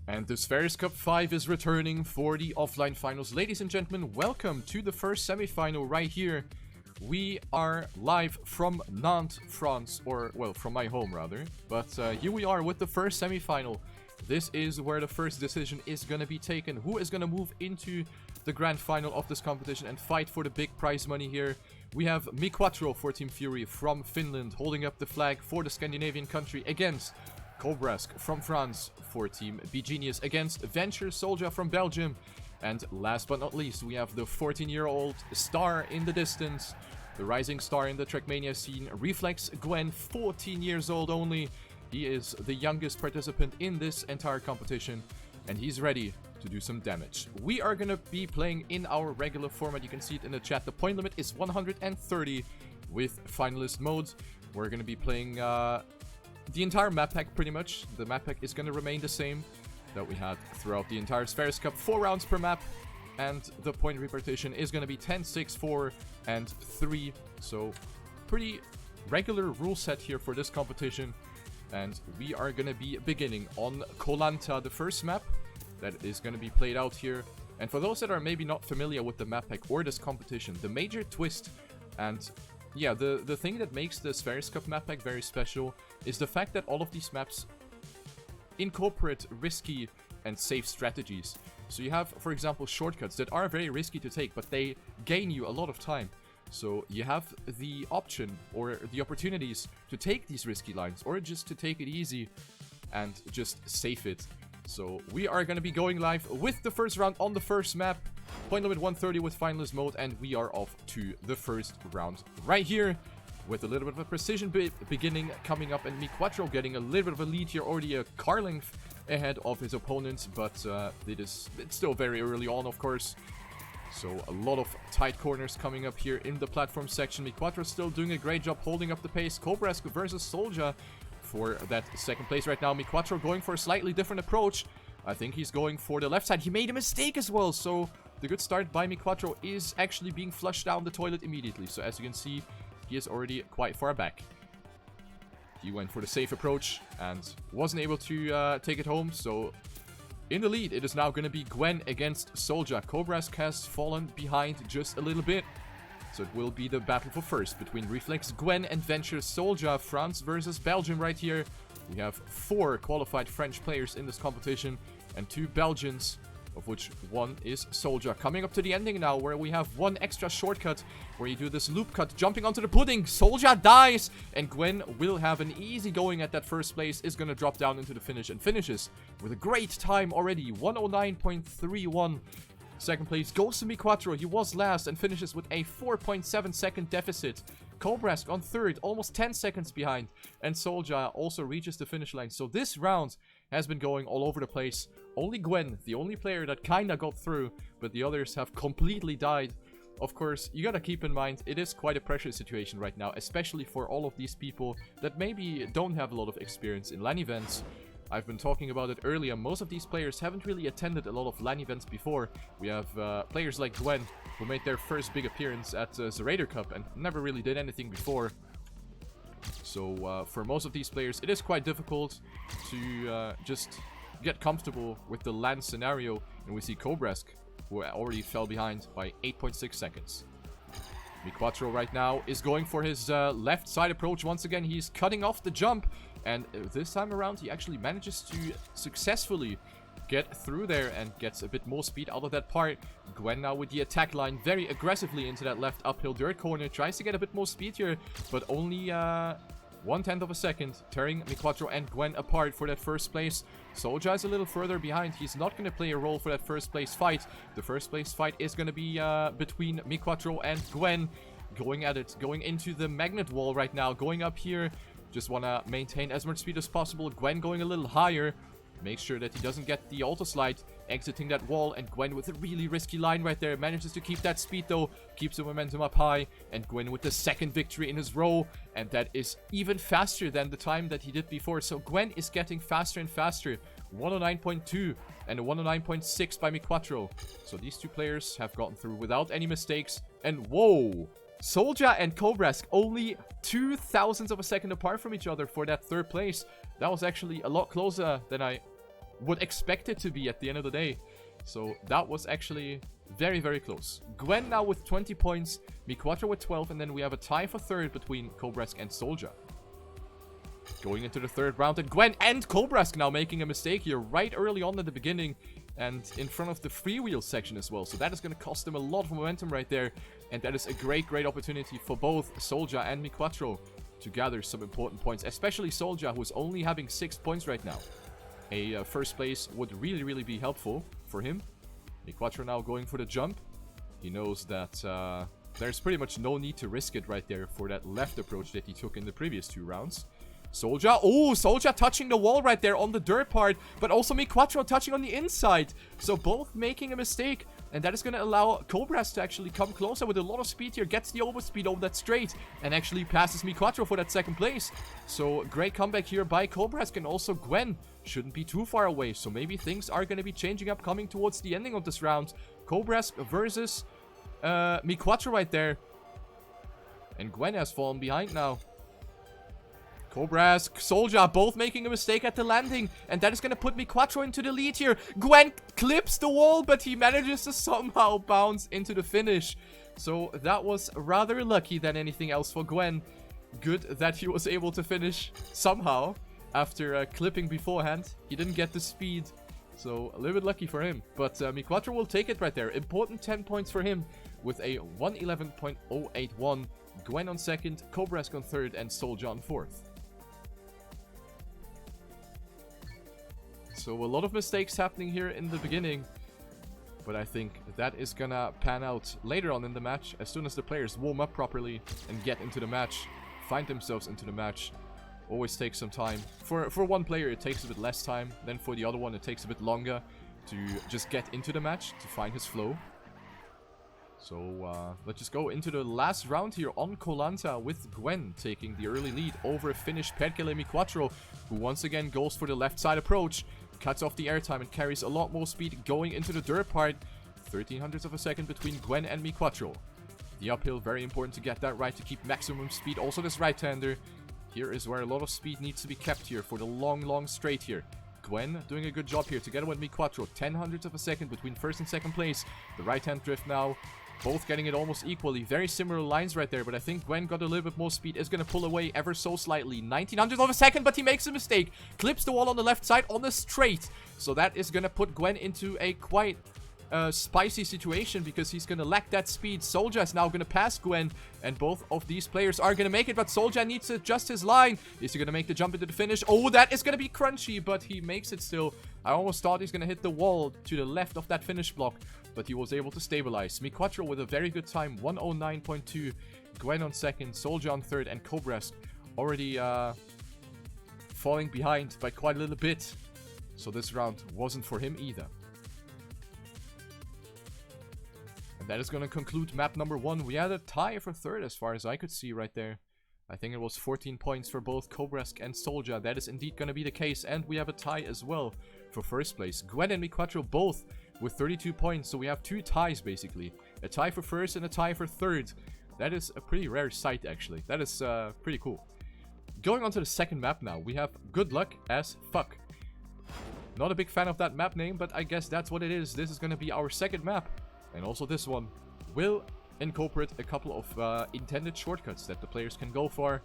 And the Spheriz Cup 5 is returning for the offline finals. Ladies and gentlemen, welcome to the first semi-final right here. We are live from Nantes, France, or, well, from my home rather. But here we are with the first semi-final. This is where the first decision is going to be taken. Who is going to move into the grand final of this competition and fight for the big prize money here? We have MiQuatro for Team Fury from Finland holding up the flag for the Scandinavian country against Cobrask from France for Team Genius against Venture Soulja from Belgium. And last but not least, we have the 14-year-old star in the distance, the rising star in the TrackMania scene, Reflex Gwen, 14 years old only. He is the youngest participant in this entire competition, and he's ready to do some damage. We are going to be playing in our regular format. You can see it in the chat. The point limit is 130 with finalist mode. We're going to be playing the entire map pack pretty much. The map pack is going to remain the same that we had throughout the entire Spheriz Cup. 4 rounds per map, and the point repartition is going to be 10, 6, 4, and 3. So pretty regular rule set here for this competition. And we are going to be beginning on Koh-Lanta, the first map that is going to be played out here. And for those that are maybe not familiar with the map pack or this competition, the major twist and yeah, the thing that makes the Spheriz Cup map pack very special is the fact that all of these maps incorporate risky and safe strategies. So you have, for example, shortcuts that are very risky to take, but they gain you a lot of time. So you have the option or the opportunities to take these risky lines or just to take it easy and just save it. So we are going to be going live with the first round on the first map. Point limit 130 with finalist mode, and we are off to the first round right here with a little bit of a precision beginning coming up, and MiQuatro getting a little bit of a lead here, already a car length ahead of his opponents, but it's still very early on, of course. So a lot of tight corners coming up here in the platform section. MiQuatro still doing a great job holding up the pace. Cobrask versus Soulja for that second place right now. MiQuatro going for a slightly different approach. I think he's going for the left side. He made a mistake as well, so the good start by MiQuatro is actually being flushed down the toilet immediately. So as you can see, he is already quite far back. He went for the safe approach and wasn't able to take it home. So in the lead, it is now going to be Gwen against Soulja. Cobrask has fallen behind just a little bit. So it will be the battle for first between Reflex Gwen and Venture Soulja. France versus Belgium right here. We have 4 qualified French players in this competition and 2 Belgians, of which one is Soulja. Coming up to the ending now, where we have one extra shortcut where you do this loop cut, jumping onto the pudding. Soulja dies, and Gwen will have an easy going at that first place, is going to drop down into the finish and finishes with a great time already, 109.31. Second place goes to MiQuatro. He was last and finishes with a 4.7 second deficit. Cobrask on third, almost 10 seconds behind, and Soulja also reaches the finish line. So this round has been going all over the place. Only Gwen, the only player that kinda got through, but the others have completely died. Of course, you gotta keep in mind, it is quite a pressure situation right now, especially for all of these people that maybe don't have a lot of experience in LAN events. I've been talking about it earlier. Most of these players haven't really attended a lot of LAN events before. We have players like Gwen, who made their first big appearance at the Spheriz Cup and never really did anything before. So for most of these players, it is quite difficult to just get comfortable with the LAN scenario. And we see Cobrask, who already fell behind by 8.6 seconds. MiQuatro right now is going for his left side approach. Once again, he's cutting off the jump. And this time around, he actually manages to successfully get through there and gets a bit more speed out of that part. Gwen now with the attack line very aggressively into that left uphill dirt corner. Tries to get a bit more speed here, but only 1/10 of a second, tearing MiQuatro and Gwen apart for that first place. Soulja is a little further behind. He's not going to play a role for that first place fight. The first place fight is going to be between MiQuatro and Gwen. Going at it, going into the magnet wall right now, going up here. Just want to maintain as much speed as possible. Gwen going a little higher. Make sure that he doesn't get the auto slide, exiting that wall. And Gwen with a really risky line right there. Manages to keep that speed though. Keeps the momentum up high. And Gwen with the second victory in his row. And that is even faster than the time that he did before. So Gwen is getting faster and faster. 109.2 and a 109.6 by MiQuatro. So these two players have gotten through without any mistakes. And whoa! Soulja and Cobrask only 0.02 of a second apart from each other for that third place. That was actually a lot closer than I would expect it to be at the end of the day. So that was actually very, very close. Gwen now with 20 points, MiQuatro with 12, and then we have a tie for third between cobrask and Soulja. Going into the third round, and Gwen and cobrask now making a mistake here right early on at the beginning, and in front of the freewheel section as well. So that is going to cost them a lot of momentum right there, and that is a great, great opportunity for both Soulja and MiQuatro to gather some important points, especially Soulja, who is only having 6 points right now. A first place would really, really be helpful for him. MiQuatro now going for the jump. He knows that there's pretty much no need to risk it right there for that left approach that he took in the previous 2 rounds. Soulja, oh, Soulja touching the wall right there on the dirt part, but also MiQuatro touching on the inside. So both making a mistake, and that is going to allow cobrask to actually come closer with a lot of speed here, gets the overspeed over that straight, and actually passes MiQuatro for that second place. So great comeback here by cobrask, and also Gwen shouldn't be too far away. So maybe things are going to be changing up coming towards the ending of this round. Cobrask versus MiQuatro right there. And Gwen has fallen behind now. cobrask, Soulja both making a mistake at the landing, and that is going to put MiQuatro into the lead here. Gwen clips the wall, but he manages to somehow bounce into the finish. So that was rather lucky than anything else for Gwen. Good that he was able to finish somehow after clipping beforehand. He didn't get the speed, so a little bit lucky for him. But MiQuatro will take it right there. Important 10 points for him with a 111.081. Gwen on second, cobrask on third, and Soulja on fourth. So a lot of mistakes happening here in the beginning, but I think that is gonna pan out later on in the match as soon as the players warm up properly and get into the match, find themselves into the match. Always takes some time. For one player it takes a bit less time, then for the other one it takes a bit longer to just get into the match, to find his flow. So let's just go into the last round here on Koh-Lanta with Gwen taking the early lead over Finnish Perkele MiQuatro, who once again goes for the left side approach. Cuts off the airtime and carries a lot more speed going into the dirt part. 1300ths of a second between Gwen and MiQuatro. The uphill, very important to get that right to keep maximum speed. Also this right-hander. Here is where a lot of speed needs to be kept here for the long, long straight here. Gwen doing a good job here together with MiQuatro. 1000ths of a second between first and second place. The right-hand drift now. Both getting it almost equally. Very similar lines right there, but I think Gwen got a little bit more speed. Is going to pull away ever so slightly. 1900ths of a second, but he makes a mistake. Clips the wall on the left side on the straight. So that is going to put Gwen into a quite spicy situation because he's going to lack that speed. Soulja is now going to pass Gwen, and both of these players are going to make it, but Soulja needs to adjust his line. Is he going to make the jump into the finish? Oh, that is going to be crunchy, but he makes it still. I almost thought he's going to hit the wall to the left of that finish block, but he was able to stabilize. MiQuatro with a very good time, 109.2. Gwen on second, Soulja on third, and cobrask already falling behind by quite a little bit. So this round wasn't for him either. And that is going to conclude map number 1. We had a tie for third as far as I could see right there. I think it was 14 points for both cobrask and Soulja. That is indeed going to be the case. And we have a tie as well for first place. Gwen and MiQuatro both with 32 points. So we have 2 ties basically. A tie for first and a tie for third. That is a pretty rare sight actually. That is pretty cool. Going on to the second map now. We have Good Luck as Fuck. Not a big fan of that map name, but I guess that's what it is. This is going to be our second map. And also this one will incorporate a couple of intended shortcuts that the players can go for.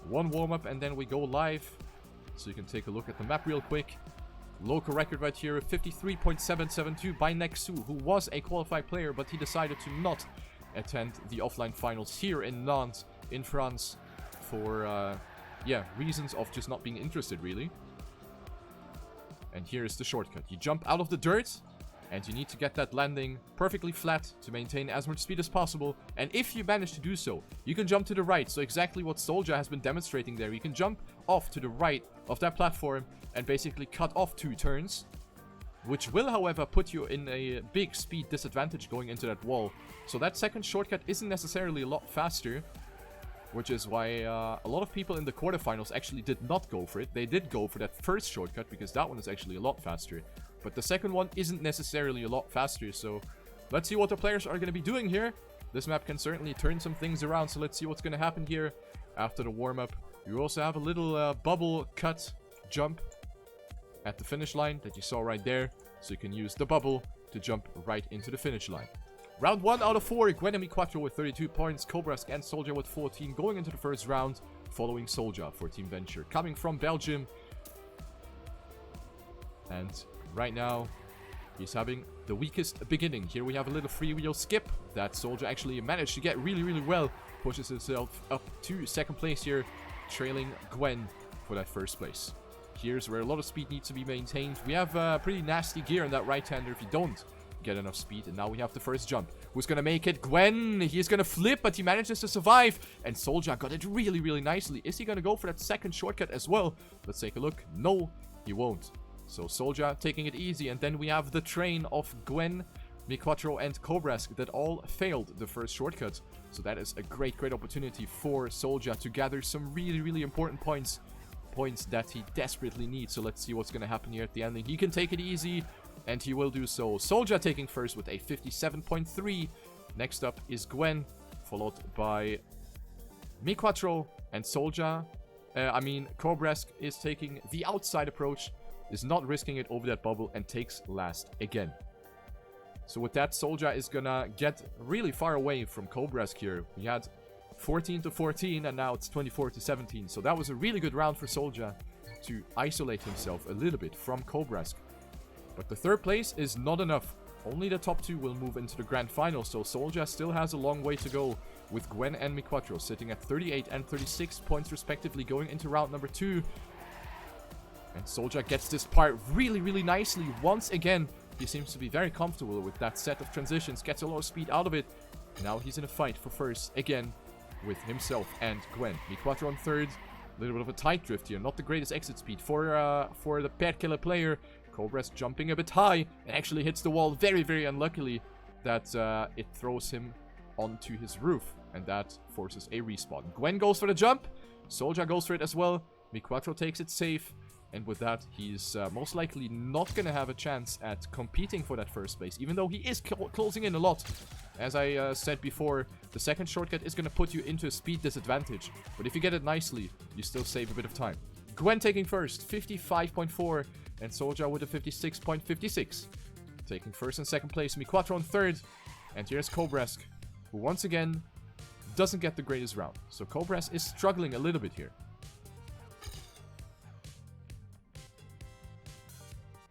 One warm-up and then we go live. So you can take a look at the map real quick. Local record right here, 53.772 by Nexu, who was a qualified player, but he decided to not attend the offline finals here in Nantes, in France, for, yeah, reasons of just not being interested, really. And here is the shortcut. You jump out of the dirt, and you need to get that landing perfectly flat to maintain as much speed as possible. And if you manage to do so, you can jump to the right. So exactly what Soulja has been demonstrating there. You can jump off to the right of that platform and basically cut off 2 turns, which will, however, put you in a big speed disadvantage going into that wall. So that second shortcut isn't necessarily a lot faster, which is why a lot of people in the quarterfinals actually did not go for it. They did go for that first shortcut because that one is actually a lot faster. But the second one isn't necessarily a lot faster, so let's see what the players are going to be doing here. This map can certainly turn some things around, so let's see what's going to happen here after the warm-up. You also have a little bubble cut jump at the finish line that you saw right there. So you can use the bubble to jump right into the finish line. Round 1 out of 4. Gwen and MiQuatro with 32 points. Cobrask and Soulja with 14 going into the first round. Following Soulja for Team Venture. Coming from Belgium. And right now, he's having the weakest beginning. Here we have a little freewheel skip that Soulja actually managed to get really, really well. Pushes himself up to second place here, trailing Gwen for that first place. Here's where a lot of speed needs to be maintained. We have pretty nasty gear in that right-hander if you don't get enough speed. And now we have the first jump. Who's going to make it? Gwen. He's going to flip, but he manages to survive. And Soulja got it really, really nicely. Is he going to go for that second shortcut as well? Let's take a look. No, he won't. So Soulja taking it easy. And then we have the train of Gwen, MiQuatro and cobrask that all failed the first shortcut. So that is a great, great opportunity for Soulja to gather some really, really important points. Points that he desperately needs. So let's see what's going to happen here at the ending. He can take it easy, and he will do so. Soulja taking first with a 57.3. Next up is Gwen, followed by MiQuatro and Soulja. cobrask is taking the outside approach, is not risking it over that bubble, and takes last again. So with that, Soulja is gonna get really far away from cobrask here. We had 14 to 14, and now it's 24 to 17. So that was a really good round for Soulja to isolate himself a little bit from cobrask. But the third place is not enough. Only the top two will move into the grand final. So Soulja still has a long way to go, with Gwen and MiQuatro sitting at 38 and 36 points respectively going into round number 2. And Soulja gets this part really, really nicely. Once again, he seems to be very comfortable with that set of transitions. Gets a lot of speed out of it. Now he's in a fight for first again with himself and Gwen. MiQuatro on third. A little bit of a tight drift here. Not the greatest exit speed for the per killer player. cobrask jumping a bit high and actually hits the wall very, very unluckily that it throws him onto his roof. And that forces a respawn. Gwen goes for the jump. Soulja goes for it as well. MiQuatro takes it safe. And with that, he's most likely not going to have a chance at competing for that first place, even though he is closing in a lot. As I said before, the second shortcut is going to put you into a speed disadvantage. But if you get it nicely, you still save a bit of time. Gwen taking first, 55.4, and Soulja with a 56.56. Taking first and second place, MiQuatro on third. And here's cobrask, who once again doesn't get the greatest round. So cobrask is struggling a little bit here.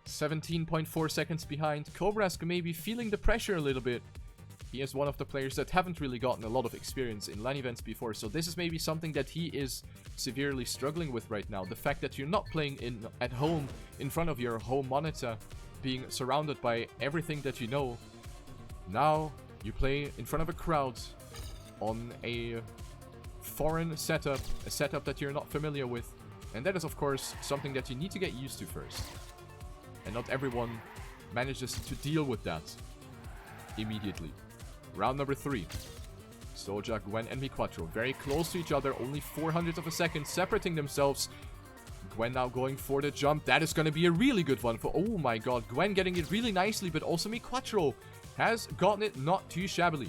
17.4 seconds behind. cobrask may be feeling the pressure a little bit. He is one of the players that haven't really gotten a lot of experience in LAN events before, so this is maybe something that he is severely struggling with right now. The fact that you're not playing at home in front of your home monitor, being surrounded by everything that you know. Now you play in front of a crowd on a foreign setup, a setup that you're not familiar with, and that is of course something that you need to get used to first. And not everyone manages to deal with that immediately. Round number 3. Soulja, Gwen, and MiQuatro very close to each other. Only 400th of a second separating themselves. Gwen now going for the jump. That is going to be a really good one for... Oh my god. Gwen getting it really nicely, but also MiQuatro has gotten it not too shabbily.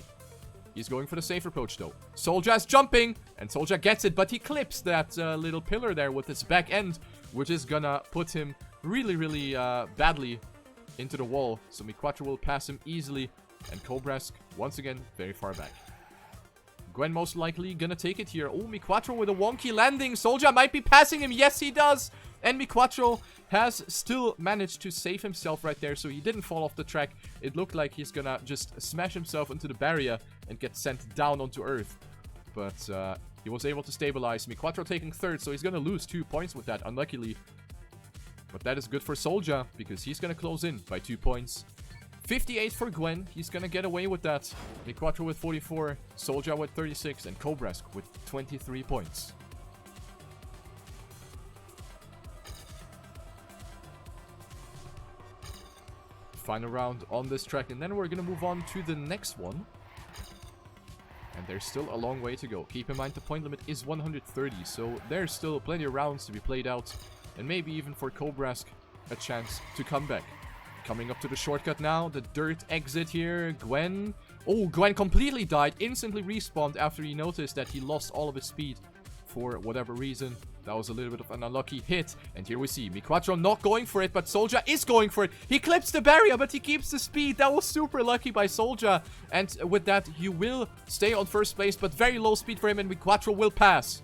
He's going for the safe approach though. Soulja is jumping, and Soulja gets it, but he clips that little pillar there with his back end, which is gonna put him really, really badly into the wall. So MiQuatro will pass him easily, and cobrask once again very far back. Gwen most likely gonna take it here. Oh, MiQuatro with a wonky landing. Soulja might be passing him. Yes, he does. And MiQuatro has still managed to save himself right there, so he didn't fall off the track. It looked like he's gonna just smash himself into the barrier and get sent down onto earth. But he was able to stabilize. MiQuatro taking third, so he's gonna lose 2 points with that, unluckily. But that is good for Soulja, because he's gonna close in by 2 points. 58 for Gwen. He's gonna get away with that. MiQuatro with 44, Soulja with 36, and cobrask with 23 points. Final round on this track, and then we're gonna move on to the next one. And there's still a long way to go. Keep in mind the point limit is 130, so there's still plenty of rounds to be played out, and maybe even for cobrask a chance to come back. Coming up to the shortcut now, the dirt exit here. Gwen. Oh, Gwen completely died. Instantly respawned after he noticed that he lost all of his speed for whatever reason. That was a little bit of an unlucky hit. And here we see MiQuatro not going for it, but Soulja is going for it. He clips the barrier, but he keeps the speed. That was super lucky by Soulja. And with that, he will stay on first place, but very low speed for him, and MiQuatro will pass.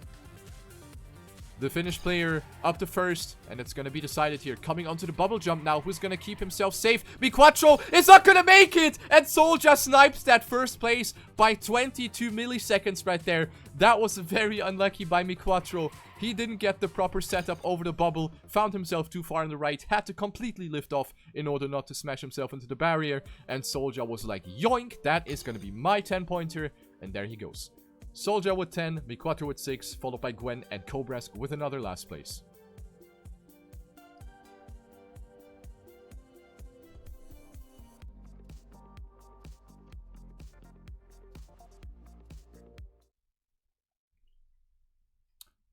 The Finnish player up to first, and it's going to be decided here. Coming onto the bubble jump now. Who's going to keep himself safe? MiQuatro is not going to make it! And Soulja snipes that first place by 22 milliseconds right there. That was very unlucky by MiQuatro. He didn't get the proper setup over the bubble, found himself too far on the right, had to completely lift off in order not to smash himself into the barrier. And Soulja was like, yoink, that is going to be my 10-pointer. And there he goes. Soulja with 10, MiQuatro with 6, followed by Gwen and cobrask with another last place.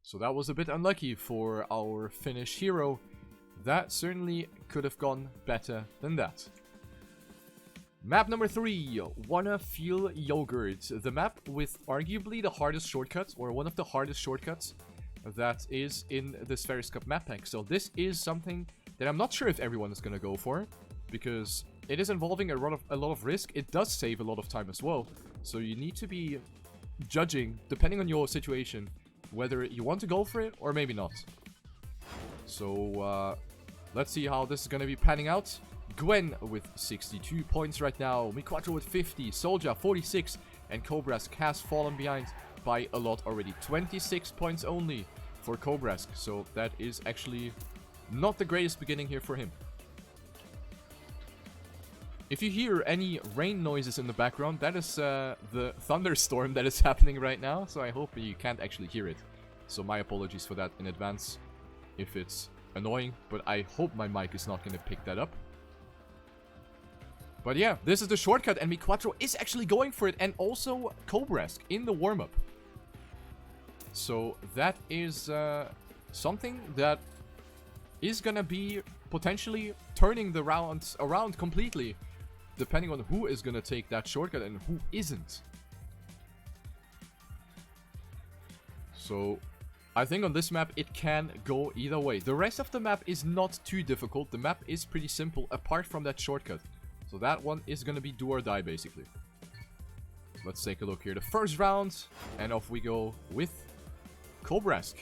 So that was a bit unlucky for our Finnish hero. That certainly could have gone better than that. Map number 3, Wanna Feel Yogurt. The map with arguably the hardest shortcut, or one of the hardest shortcuts that is in the Spheriz Cup map pack. So this is something that I'm not sure if everyone is gonna go for, because it is involving a lot of risk. It does save a lot of time as well. So you need to be judging, depending on your situation, whether you want to go for it or maybe not. So let's see how this is gonna be panning out. Gwen with 62 points right now, MiQuatro with 50, Soulja 46, and cobrask has fallen behind by a lot already. 26 points only for cobrask, so that is actually not the greatest beginning here for him. If you hear any rain noises in the background, that is the thunderstorm that is happening right now, so I hope you can't actually hear it. So my apologies for that in advance if it's annoying, but I hope my mic is not going to pick that up. But yeah, this is the shortcut, and MiQuatro is actually going for it, and also cobrask in the warm-up. So that is something that is gonna be potentially turning the rounds around completely, depending on who is gonna take that shortcut and who isn't. So I think on this map it can go either way. The rest of the map is not too difficult. The map is pretty simple apart from that shortcut. So that one is going to be do or die, basically. Let's take a look here. The first round, and off we go with cobrask,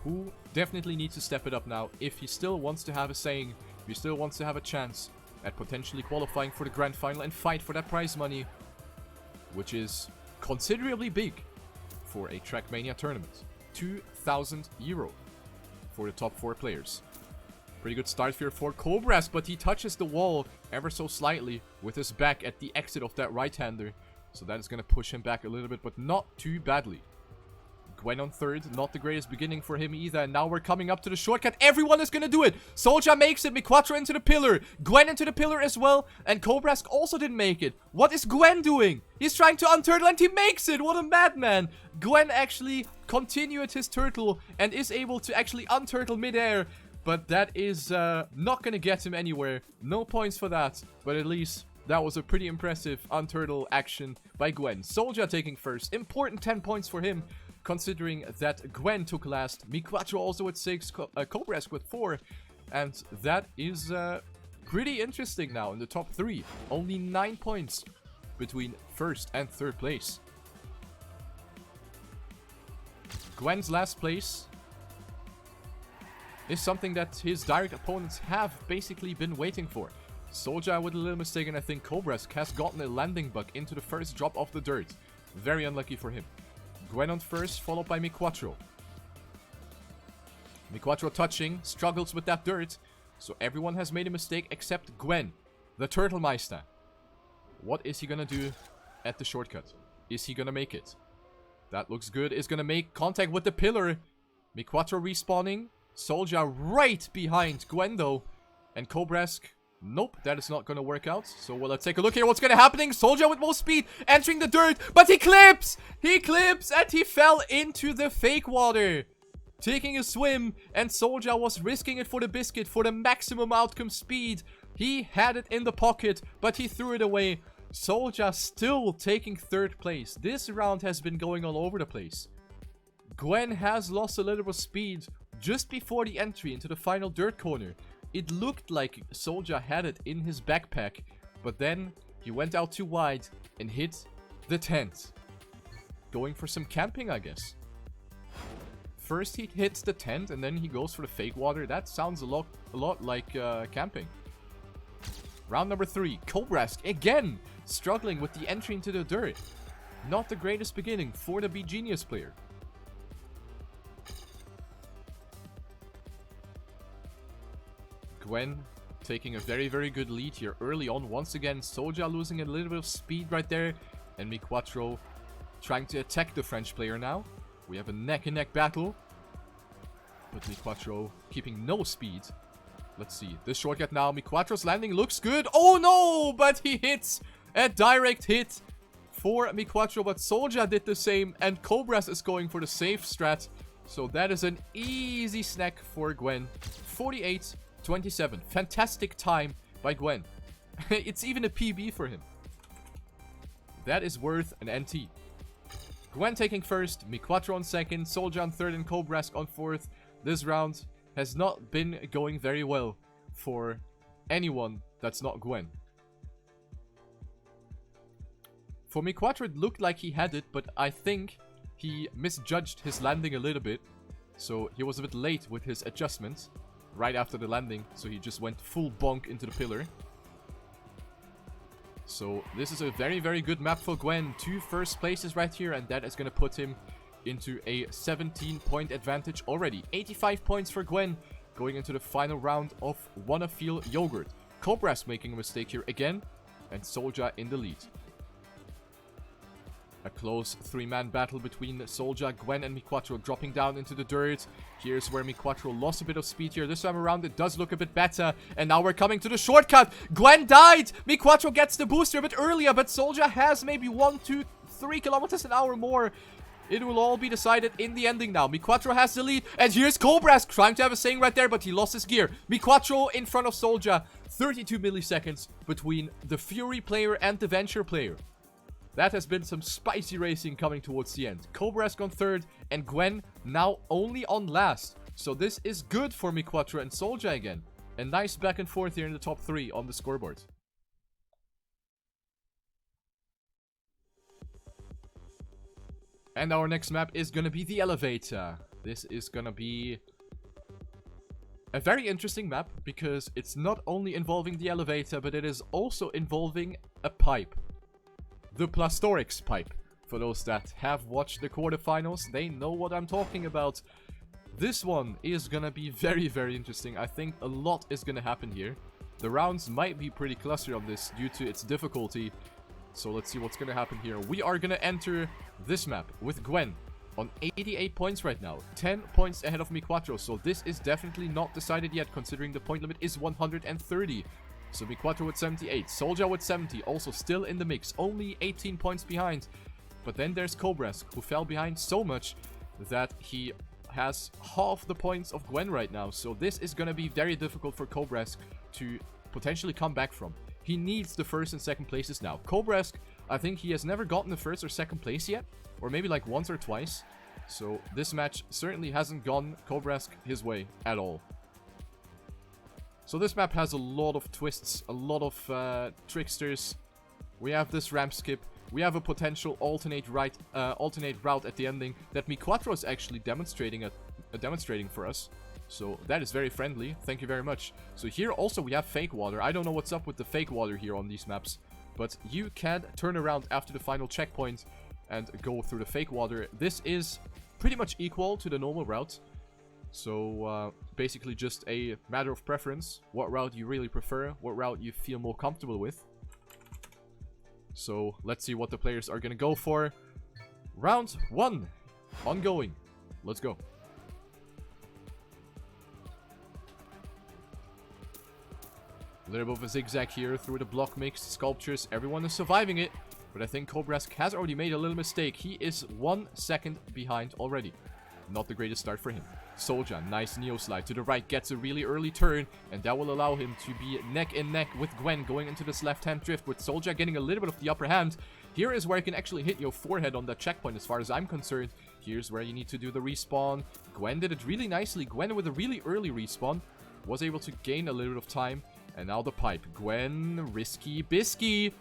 who definitely needs to step it up now if he still wants to have a saying, if he still wants to have a chance at potentially qualifying for the grand final and fight for that prize money, which is considerably big for a TrackMania tournament. 2,000 euro for the top 4 players. Pretty good start here for cobrask, but he touches the wall ever so slightly with his back at the exit of that right-hander. So that is going to push him back a little bit, but not too badly. Gwen on third, not the greatest beginning for him either. And now we're coming up to the shortcut. Everyone is going to do it. Soulja makes it. MiQuatro into the pillar. Gwen into the pillar as well. And cobrask also didn't make it. What is Gwen doing? He's trying to unturtle and he makes it. What a madman. Gwen actually continued his turtle and is able to actually unturtle midair. But that is not going to get him anywhere. No points for that. But at least that was a pretty impressive unturtle action by Gwen. Soulja taking first. Important 10 points for him, considering that Gwen took last. MiQuatro also with 6. cobrask with 4. And that is pretty interesting now in the top 3. Only 9 points between first and third place. Gwen's last place is something that his direct opponents have basically been waiting for. Soulja with a little mistake, and I think cobrask has gotten a landing bug into the first drop of the dirt. Very unlucky for him. Gwen on first, followed by MiQuatro. MiQuatro touching, struggles with that dirt. So everyone has made a mistake except Gwen, the Turtle Meister. What is he gonna do at the shortcut? Is he gonna make it? That looks good. Is gonna make contact with the pillar. MiQuatro respawning. Soulja right behind Gwen though. And cobrask, nope, that is not gonna work out. So well, let's take a look here. What's gonna happening? Soulja with more speed, entering the dirt, but he clips! He clips and he fell into the fake water. Taking a swim, and Soulja was risking it for the biscuit, for the maximum outcome speed. He had it in the pocket, but he threw it away. Soulja still taking third place. This round has been going all over the place. Gwen has lost a little bit of speed just before the entry into the final dirt corner. It looked like Soulja had it in his backpack, but then he went out too wide and hit the tent. Going for some camping, I guess. First he hits the tent and then he goes for the fake water. That sounds a lot like camping. Round number 3. Cobrask again struggling with the entry into the dirt. Not the greatest beginning for the Be Genius player. Gwen taking a very, very good lead here early on. Once again, Soulja losing a little bit of speed right there. And MiQuatro trying to attack the French player now. We have a neck-and-neck battle. But MiQuatro keeping no speed. Let's see. This shortcut now. MiQuatro's landing looks good. Oh no! But he hits a direct hit for MiQuatro. But Soulja did the same. And cobrask is going for the safe strat. So that is an easy snack for Gwen. 48-27. Fantastic time by Gwen. It's even a PB for him. That is worth an NT. Gwen taking first, MiQuatro on second, Soulja on third, and cobrask on fourth. This round has not been going very well for anyone that's not Gwen. For MiQuatro, it looked like he had it, but I think he misjudged his landing a little bit. So he was a bit late with his adjustments right after the landing. So he just went full bonk into the pillar. So this is a very, very good map for Gwen. 2 first places right here, and that is going to put him into a 17-point advantage already. 85 points for Gwen going into the final round of Wanna Feel Yogurt. cobrask making a mistake here again, and Soulja in the lead. A close 3-man battle between Soulja, Gwen, and MiQuatro dropping down into the dirt. Here's where MiQuatro lost a bit of speed here. This time around, it does look a bit better. And now we're coming to the shortcut. Gwen died. MiQuatro gets the booster a bit earlier, but Soulja has maybe 1, 2, 3 kilometers an hour more. It will all be decided in the ending now. MiQuatro has the lead. And here's cobrask trying to have a saying right there, but he lost his gear. MiQuatro in front of Soulja. 32 milliseconds between the Fury player and the Venture player. That has been some spicy racing coming towards the end. cobrask on third, and Gwen now only on last. So this is good for MiQuatro and Soulja again. A nice back and forth here in the top 3 on the scoreboard. And our next map is gonna be the elevator. This is gonna be a very interesting map, because it's not only involving the elevator, but it is also involving a pipe. The Plastorix pipe. For those that have watched the quarterfinals, they know what I'm talking about. This one is gonna be very, very interesting. I think a lot is gonna happen here. The rounds might be pretty clustered on this due to its difficulty. So let's see what's gonna happen here. We are gonna enter this map with Gwen on 88 points right now. 10 points ahead of MiQuatro. So this is definitely not decided yet, considering the point limit is 130. So MiQuatro with 78, Soulja with 70, also still in the mix, only 18 points behind. But then there's cobrask, who fell behind so much that he has half the points of Gwen right now. So this is going to be very difficult for cobrask to potentially come back from. He needs the first and second places now. cobrask, I think he has never gotten the first or second place yet, or maybe like once or twice. So this match certainly hasn't gone cobrask his way at all. So this map has a lot of twists, a lot of tricksters. We have this ramp skip. We have a potential alternate route at the ending that MiQuatro is actually demonstrating for us. So that is very friendly. Thank you very much. So here also we have fake water. I don't know what's up with the fake water here on these maps, but you can turn around after the final checkpoint and go through the fake water. This is pretty much equal to the normal route. So basically just a matter of preference, what route you really prefer, what route you feel more comfortable with. So let's see what the players are going to go for. Round 1, ongoing. Let's go. A little bit of a zigzag here through the block mixed sculptures. Everyone is surviving it, but I think cobrask has already made a little mistake. He is 1 second behind already. Not the greatest start for him. Soulja, nice neo slide to the right, gets a really early turn, and that will allow him to be neck and neck with Gwen going into this left-hand drift, with Soulja getting a little bit of the upper hand. Here is where he can actually hit your forehead on that checkpoint as far as I'm concerned. Here's where you need to do the respawn. Gwen did it really nicely. Gwen with a really early respawn was able to gain a little bit of time. And now the pipe. Gwen, risky bisky.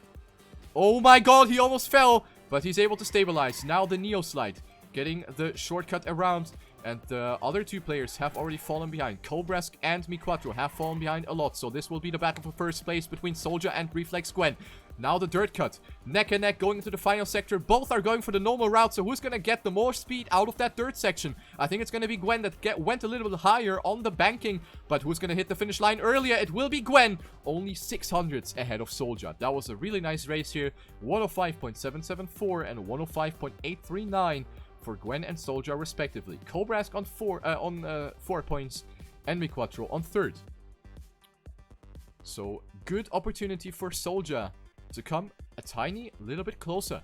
Oh my god, he almost fell. But he's able to stabilize. Now the Neo slide. Getting the shortcut around. And the other two players have already fallen behind. Cobrask and MiQuatro have fallen behind a lot. So this will be the battle for first place between Soulja and Reflex Gwen. Now the dirt cut. Neck and neck going into the final sector. Both are going for the normal route. So who's going to get the more speed out of that dirt section? I think it's going to be Gwen that went a little bit higher on the banking. But who's going to hit the finish line earlier? It will be Gwen. Only 600s ahead of Soulja. That was a really nice race here. 105.774 and 105.839. For Gwen and Soulja respectively. Cobrask on 4 points and MiQuatro on 3rd. So good opportunity for Soulja to come a tiny little bit closer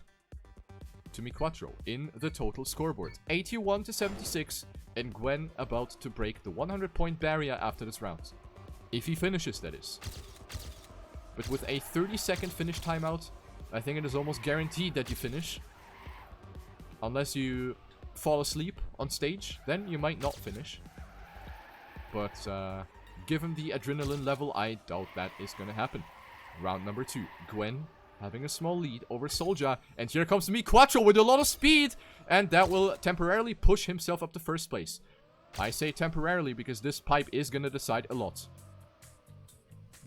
to MiQuatro in the total scoreboard. 81-76 and Gwen about to break the 100-point barrier after this round. If he finishes, that is. But with a 30-second finish timeout, I think it is almost guaranteed that you finish. Unless you fall asleep on stage, then you might not finish. But given the adrenaline level, I doubt that is going to happen. Round number 2. Gwen having a small lead over Soulja. And here comes MiQuatro with a lot of speed. And that will temporarily push himself up to first place. I say temporarily because this pipe is going to decide a lot.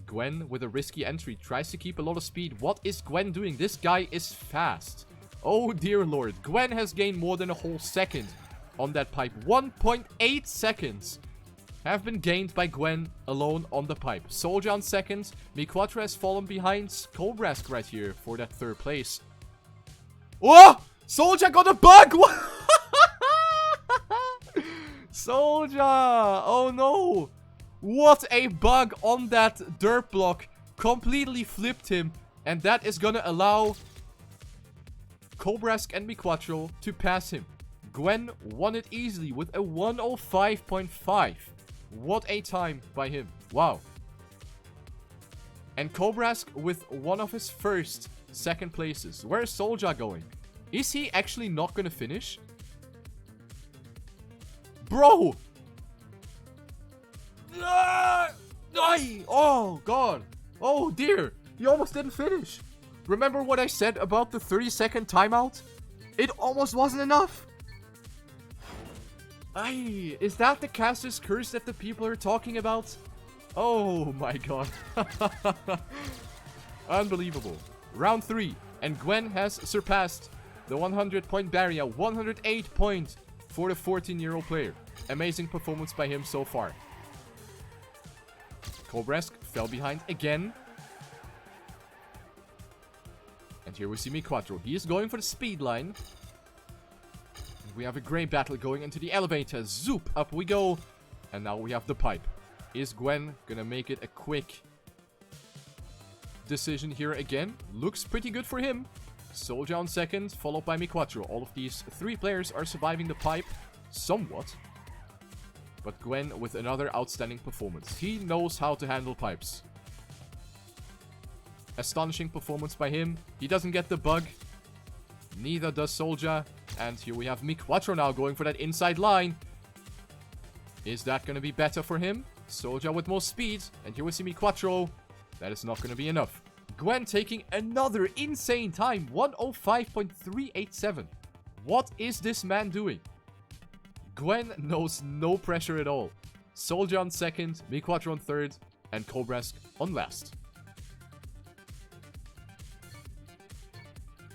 Gwen with a risky entry tries to keep a lot of speed. What is Gwen doing? This guy is fast. Oh dear lord, Gwen has gained more than a whole second on that pipe. 1.8 seconds have been gained by Gwen alone on the pipe. Soulja on 2nd. MiQuatro has fallen behind Cobrask right here for that 3rd place. Oh! Soulja got a bug! Soulja! Oh no! What a bug on that dirt block. Completely flipped him. And that is gonna allow Cobrask and MiQuatro to pass him. Gwen won it easily with a 105.5. What a time by him. Wow. And Cobrask with one of his first 2nd places. Where is Soulja going? Is he actually not going to finish? Bro! Oh god. Oh dear. He almost didn't finish. Remember what I said about the 30-second timeout? It almost wasn't enough. Aye, is that the caster's curse that the people are talking about? Oh my god. Unbelievable. Round 3. And Gwen has surpassed the 100-point barrier. 108 points for the 14-year-old player. Amazing performance by him so far. Cobrask fell behind again. And here we see MiQuatro. He is going for the speed line. We have a great battle going into the elevator. Zoop, up we go. And now we have the pipe. Is Gwen gonna make it a quick decision here again? Looks pretty good for him. Soulja on 2nd, followed by MiQuatro. All of these 3 players are surviving the pipe somewhat. But Gwen with another outstanding performance. He knows how to handle pipes. Astonishing performance by him. He doesn't get the bug. Neither does Soulja. And here we have MiQuatro now going for that inside line. Is that going to be better for him? Soulja with more speed. And here we see MiQuatro. That is not going to be enough. Gwen taking another insane time. 105.387. What is this man doing? Gwen knows no pressure at all. Soulja on 2nd. MiQuatro on 3rd. And Cobrask on last.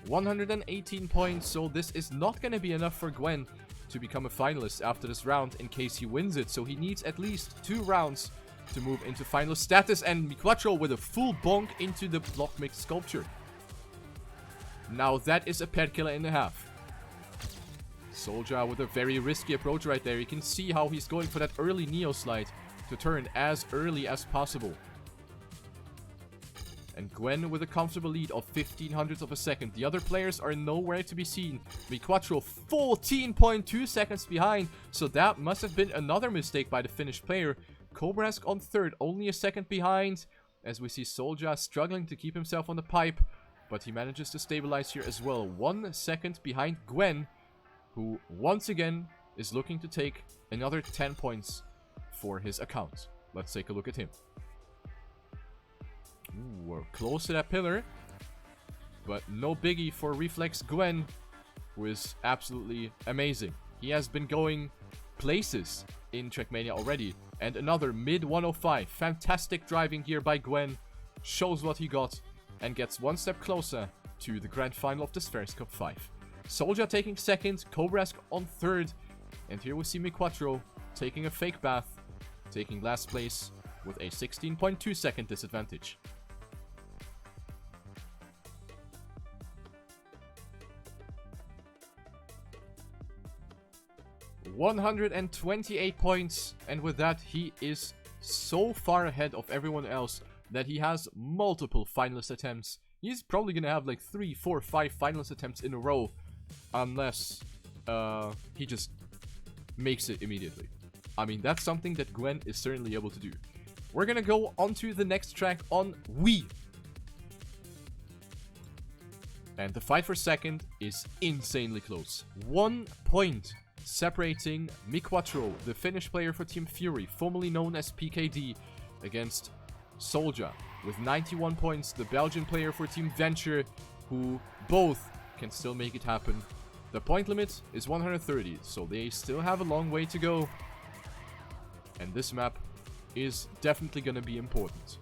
118 points, so this is not going to be enough for Gwen to become a finalist after this round in case he wins it. So he needs at least 2 rounds to move into finalist status, and MiQuatro with a full bonk into the block mix sculpture. Now that is a pet killer and a half. Soulja with a very risky approach right there. You can see how he's going for that early Neo slide to turn as early as possible. And Gwen with a comfortable lead of 1500ths of a second. The other players are nowhere to be seen. MiQuatro 14.2 seconds behind. So that must have been another mistake by the Finnish player. Cobrask on 3rd, only a second behind. As we see Soulja struggling to keep himself on the pipe. But he manages to stabilize here as well. 1 second behind Gwen. who once again is looking to take another 10 points for his account. Let's take a look at him. Ooh, we're close to that pillar, but no biggie for Reflex Gwen, who is absolutely amazing. He has been going places in TrackMania already, and another mid 105. Fantastic driving here by Gwen, shows what he got, and gets one step closer to the grand final of the Spheriz Cup 5. Soulja taking second, cobrask on third, and here we see MiQuatro taking a fake bath, taking last place with a 16.2 second disadvantage. $128 points, and with that he is so far ahead of everyone else that he has multiple finalist attempts. He's probably gonna have like 3, 4, 5 finalist attempts in a row, unless he just makes it immediately. I mean, that's something that Gwen is certainly able to do. We're gonna go on to the next track on Wii. And the fight for second is insanely close. 1 point separating MiQuatro, the Finnish player for Team Fury, formerly known as PKD, against Soulja with 91 points, the Belgian player for Team Venture, who both can still make it happen. The point limit is 130, so they still have a long way to go. And this map is definitely gonna be important.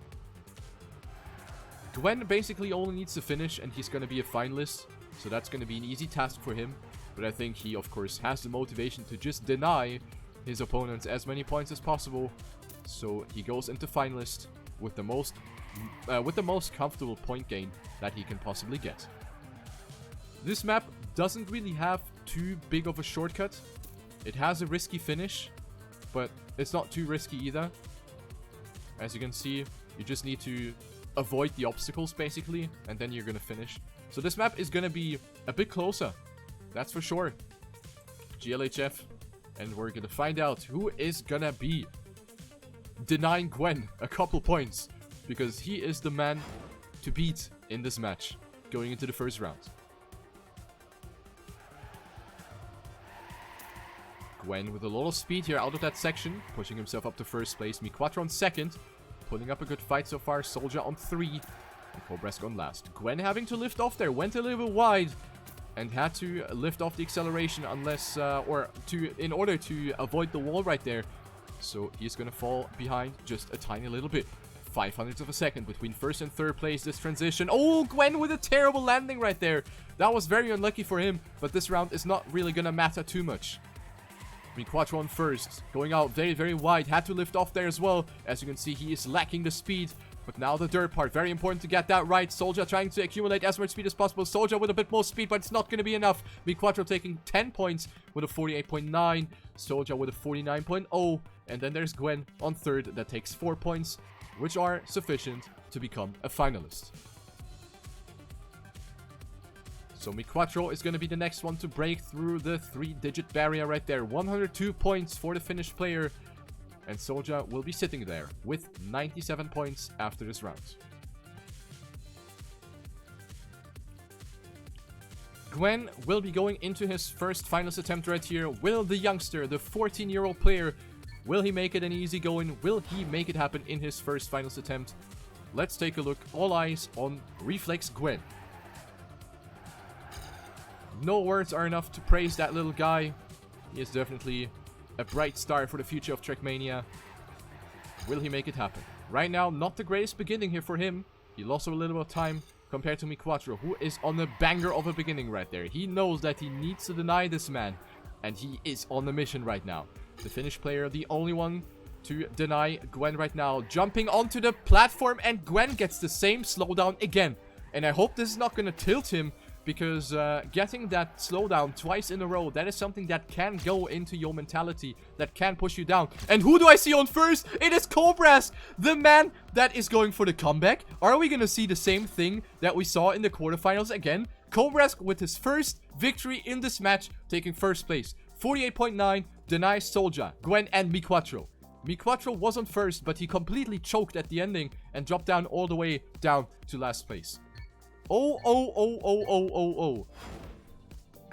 Gwen basically only needs to finish and he's gonna be a finalist, so that's gonna be an easy task for him. But I think he, of course, has the motivation to just deny his opponents as many points as possible. So he goes into finalist with the most comfortable point gain that he can possibly get. This map doesn't really have too big of a shortcut. It has a risky finish, but it's not too risky either. As you can see, you just need to avoid the obstacles basically, and then you're gonna finish. So this map is gonna be a bit closer. That's for sure. GLHF. And we're gonna find out who is gonna be denying Gwen a couple points, because he is the man to beat in this match going into the first round. Gwen with a lot of speed here out of that section, pushing himself up to first place. MiQuatro on second, putting up a good fight so far. Soulja on 3, and cobrask on last. Gwen having to lift off there, went a little bit wide, and had to lift off the acceleration unless, in order to avoid the wall right there. So he's gonna fall behind just a tiny little bit. 500ths of a second between first and third place, this transition. Oh, Gwen with a terrible landing right there. That was very unlucky for him, but this round is not really gonna matter too much. MiQuatro on first, going out very, very wide. Had to lift off there as well. As you can see, he is lacking the speed. But now the dirt part, very important to get that right. Soulja trying to accumulate as much speed as possible. Soulja with a bit more speed, but it's not going to be enough. MiQuatro taking 10 points with a 48.9. Soulja with a 49.0. And then there's Gwen on third that takes 4 points, which are sufficient to become a finalist. So MiQuatro is going to be the next one to break through the 3-digit barrier right there. 102 points for the Finnish player. And Soulja will be sitting there with 97 points after this round. Gwen will be going into his first finalist attempt right here. Will the youngster, the 14-year-old player, will he make it an easy going? Will he make it happen in his first finalist attempt? Let's take a look. All eyes on Reflex Gwen. No words are enough to praise that little guy. He is definitely a bright star for the future of TrackMania. Will he make it happen? Right now, not the greatest beginning here for him. He lost a little bit of time compared to MiQuatro, who is on a banger of a beginning right there. He knows that he needs to deny this man, and he is on the mission right now. The Finnish player, the only one to deny Gwen right now. Jumping onto the platform, and Gwen gets the same slowdown again. And I hope this is not going to tilt him, because getting that slowdown twice in a row, that is something that can go into your mentality, that can push you down. And who do I see on first? It is cobrask, the man that is going for the comeback. Are we going to see the same thing that we saw in the quarterfinals again? cobrask with his first victory in this match, taking first place. 48.9, denies Soulja, Gwen, and MiQuatro. MiQuatro was on first, but he completely choked at the ending and dropped down all the way down to last place. Oh.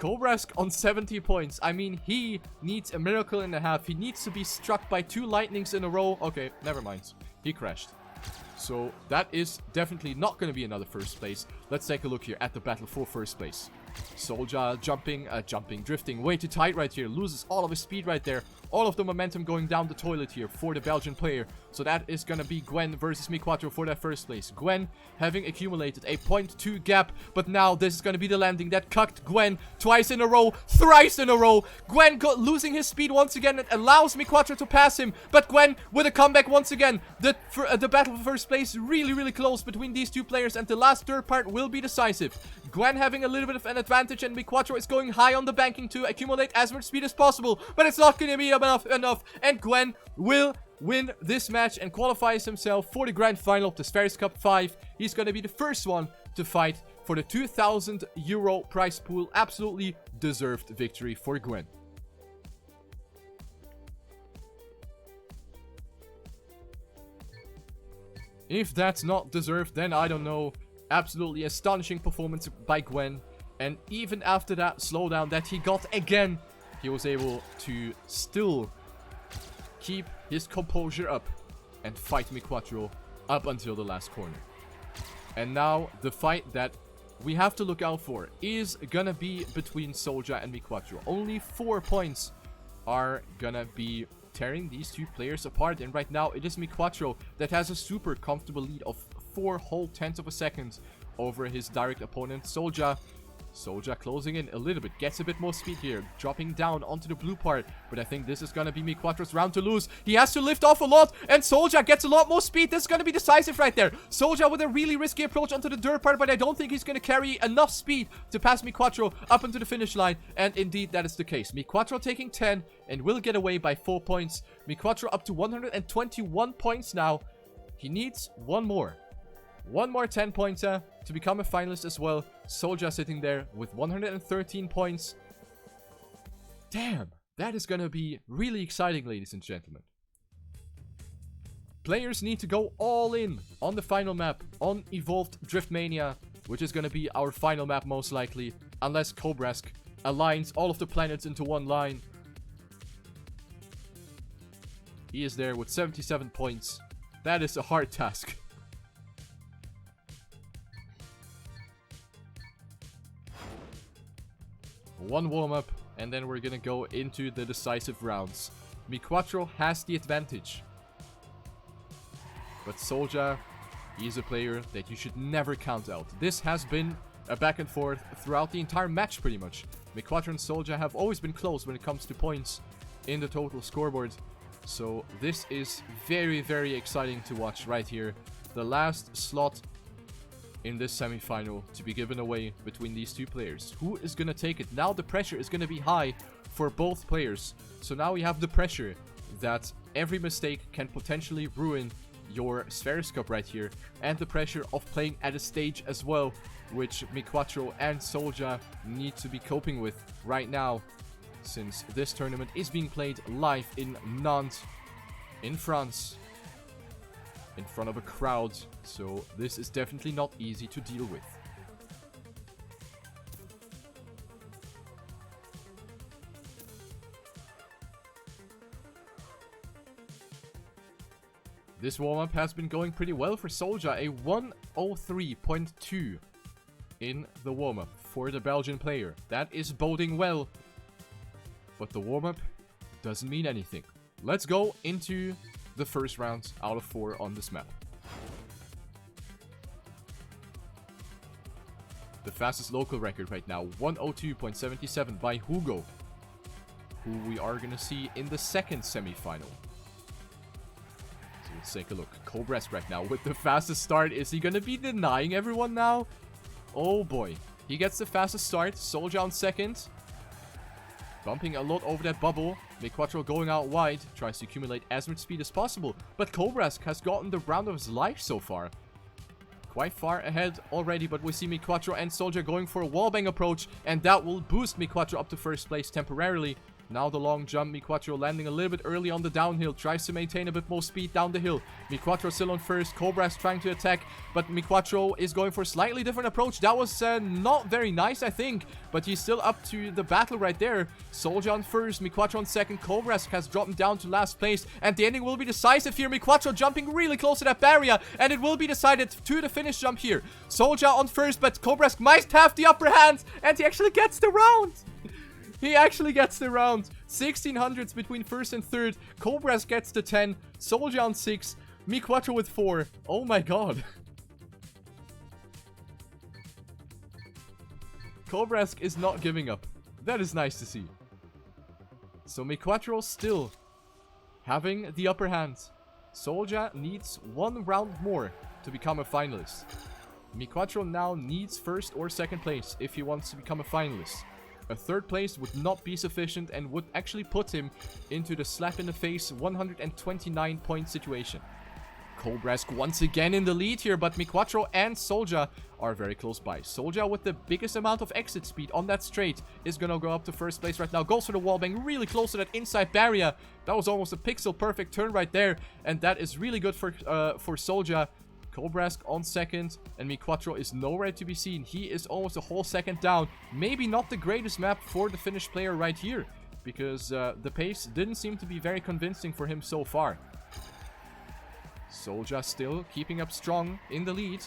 Cobrask on 70 points. I mean, he needs a miracle and a half. He needs to be struck by 2 lightnings in a row. Okay, never mind. He crashed. So that is definitely not going to be another first place. Let's take a look here at the battle for first place. Soulja drifting way too tight right here. Loses all of his speed right there. All of the momentum going down the toilet here for the Belgian player. So that is going to be Gwen versus MiQuatro for that first place. Gwen having accumulated a 0.2 gap. But now this is going to be the landing that cucked Gwen twice in a row. Thrice in a row. Gwen losing his speed once again. It allows MiQuatro to pass him. But Gwen with a comeback once again. The battle for first place really close between these two players. And the last third part will be decisive. Gwen having a little bit of an advantage, and MiQuatro is going high on the banking to accumulate as much speed as possible, but it's not going to be enough, and Gwen will win this match and qualifies himself for the grand final of the Spheriz Cup 5. He's going to be the first one to fight for the 2,000 euro prize pool. Absolutely deserved victory for Gwen. If that's not deserved, then I don't know. Absolutely astonishing performance by Gwen. And even after that slowdown that he got again, he was able to still keep his composure up and fight MiQuatro up until the last corner. And now the fight that we have to look out for is gonna be between Soulja and MiQuatro. Only 4 points are gonna be tearing these two players apart, and right now it is MiQuatro that has a super comfortable lead of 4 whole tenths of a second over his direct opponent Soulja. Soulja closing in a little bit, gets a bit more speed here, dropping down onto the blue part, but I think this is gonna be MiQuatro's round to lose. He has to lift off a lot, and Soulja gets a lot more speed. This is gonna be decisive right there. Soulja with a really risky approach onto the dirt part, but I don't think he's gonna carry enough speed to pass MiQuatro up into the finish line, and indeed that is the case. MiQuatro taking 10 and will get away by 4 points. MiQuatro up to 121 points now. He needs one more 10-pointer to become a finalist as well. Soulja sitting there with 113 points. Damn, that is gonna be really exciting, ladies and gentlemen. Players need to go all in on the final map, on Evolved Driftmania, which is gonna be our final map most likely, unless cobrask aligns all of the planets into one line. He is there with 77 points. That is a hard task. One warm-up, and then we're gonna go into the decisive rounds. MiQuatro has the advantage, but Soulja, he's a player that you should never count out. This has been a back and forth throughout the entire match pretty much. MiQuatro and Soulja have always been close when it comes to points in the total scoreboard, so this is very exciting to watch right here. The last slot in this semi-final to be given away between these two players. Who is gonna take it? Now the pressure is gonna be high for both players. So now we have the pressure that every mistake can potentially ruin your Spheriz Cup right here, and the pressure of playing at a stage as well, which MiQuatro and Soulja need to be coping with right now, since this tournament is being played live in Nantes, in France, in front of a crowd, so this is definitely not easy to deal with. This warm-up has been going pretty well for Soulja, a 103.2 in the warm-up for the Belgian player. That is boding well, but the warm-up doesn't mean anything. Let's go into the first round out of 4 on this map. The fastest local record right now, 102.77 by Hugo, who we are gonna see in the second semi-final. So let's take a look. Cobrask right now with the fastest start. Is he gonna be denying everyone now? Oh boy. He gets the fastest start. Soulja on second. Bumping a lot over that bubble. MiQuatro going out wide, tries to accumulate as much speed as possible, but cobrask has gotten the round of his life so far. Quite far ahead already, but we see MiQuatro and Soulja going for a wallbang approach, and that will boost MiQuatro up to first place temporarily. Now the long jump, MiQuatro landing a little bit early on the downhill. Tries to maintain a bit more speed down the hill. MiQuatro still on first. cobrask trying to attack, but MiQuatro is going for a slightly different approach. That was not very nice, I think, but he's still up to the battle right there. Soulja on first, MiQuatro on second. cobrask has dropped him down to last place, and the ending will be decisive here. MiQuatro jumping really close to that barrier, and it will be decided to the finish jump here. Soulja on first, but cobrask might have the upper hand, and he actually gets the round. He actually gets the round. 1600s between first and third. cobrask gets the 10. Soulja on 6. MiQuatro with 4. Oh my god. cobrask is not giving up. That is nice to see. So MiQuatro still having the upper hand. Soulja needs 1 round more to become a finalist. MiQuatro now needs first or second place if he wants to become a finalist. A third place would not be sufficient and would actually put him into the slap in the face 129 point situation. cobrask once again in the lead here, but MiQuatro and Soulja are very close by. Soulja with the biggest amount of exit speed on that straight is gonna go up to first place right now. Goes for the wallbang, really close to that inside barrier. That was almost a pixel perfect turn right there, and that is really good for Soulja. cobrask on second, and MiQuatro is nowhere to be seen. He is almost a whole second down. Maybe not the greatest map for the Finnish player right here, because the pace didn't seem to be very convincing for him so far. Soulja still keeping up strong in the lead.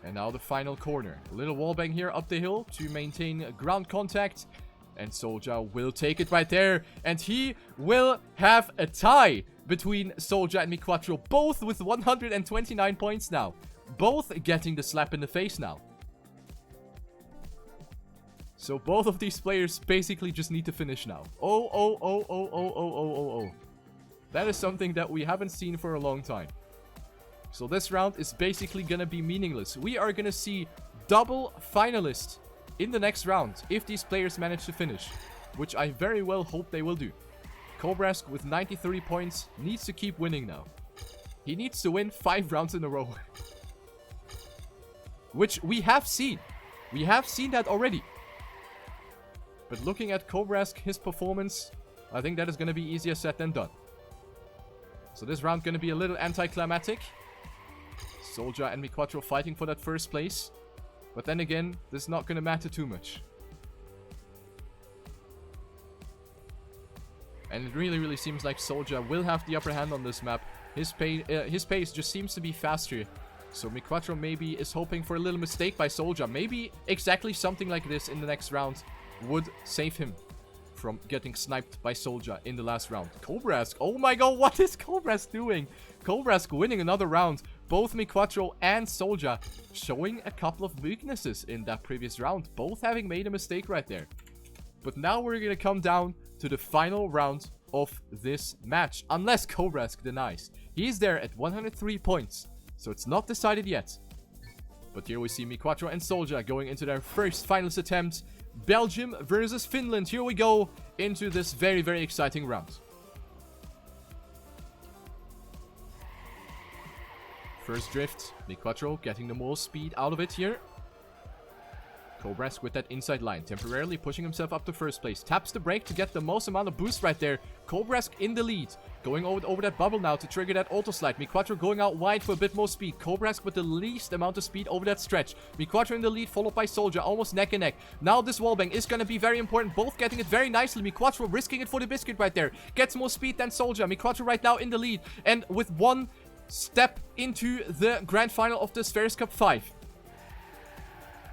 And now the final corner. A little wallbang here up the hill to maintain ground contact. And Soulja will take it right there. And he will have a tie between Soulja and MiQuatro. Both with 129 points now. Both getting the slap in the face now. So both of these players basically just need to finish now. Oh. That is something that we haven't seen for a long time. So this round is basically gonna be meaningless. We are gonna see double finalists in the next round if these players manage to finish, which I very well hope they will do. cobrask with 93 points needs to keep winning now. He needs to win 5 rounds in a row. Which we have seen. We have seen that already. But looking at cobrask, his performance, I think that is going to be easier said than done. So this round going to be a little anticlimactic. Soulja and MiQuatro fighting for that first place. But then again, this is not going to matter too much. And it really seems like Soulja will have the upper hand on this map. His pace just seems to be faster. So MiQuatro maybe is hoping for a little mistake by Soulja. Maybe exactly something like this in the next round would save him from getting sniped by Soulja in the last round. cobrask, oh my god, what is cobrask doing? cobrask winning another round. Both MiQuatro and Soulja showing a couple of weaknesses in that previous round. Both having made a mistake right there. But now we're going to come down to the final round of this match. Unless cobrask denies. He's there at 103 points. So it's not decided yet. But here we see MiQuatro and Soulja going into their first finalist attempt. Belgium versus Finland. Here we go into this very exciting round. First drift. MiQuatro getting the most speed out of it here. cobrask with that inside line, temporarily pushing himself up to first place. Taps the brake to get the most amount of boost right there. cobrask in the lead. Going over that bubble now to trigger that auto slide. MiQuatro going out wide for a bit more speed. cobrask with the least amount of speed over that stretch. MiQuatro in the lead, followed by Soulja, almost neck and neck. Now this wallbang is going to be very important. Both getting it very nicely. MiQuatro risking it for the biscuit right there. Gets more speed than Soulja. MiQuatro right now in the lead. And with one step into the grand final of the Spheriz Cup 5.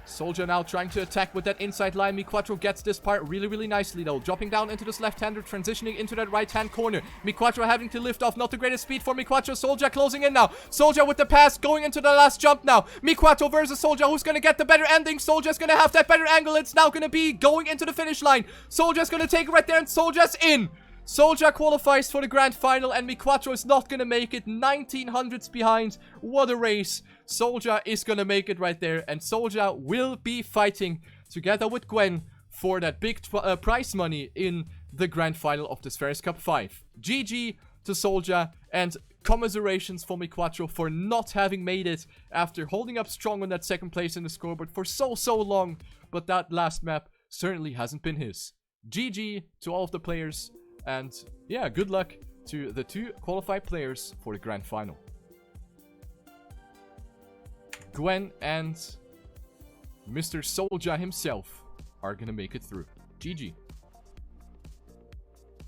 Soulja now trying to attack with that inside line. MiQuatro gets this part really nicely though. Dropping down into this left-hander, transitioning into that right-hand corner. MiQuatro having to lift off. Not the greatest speed for MiQuatro. Soulja closing in now. Soulja with the pass, going into the last jump now. MiQuatro versus Soulja. Who's going to get the better ending? Soulja's going to have that better angle. It's now going to be going into the finish line. Soulja's going to take it right there, and Soulja's in. Soulja qualifies for the grand final, and MiQuatro is not going to make it. 1900s behind. What a race. Soulja is going to make it right there, and Soulja will be fighting together with Gwen for that big prize money in the grand final of the Spheriz Cup 5. GG to Soulja, and commiserations for MiQuatro for not having made it after holding up strong on that second place in the scoreboard for so long, but that last map certainly hasn't been his. GG to all of the players, and yeah, good luck to the 2 qualified players for the grand final. Gwen and Mr. Soulja himself are gonna make it through. GG.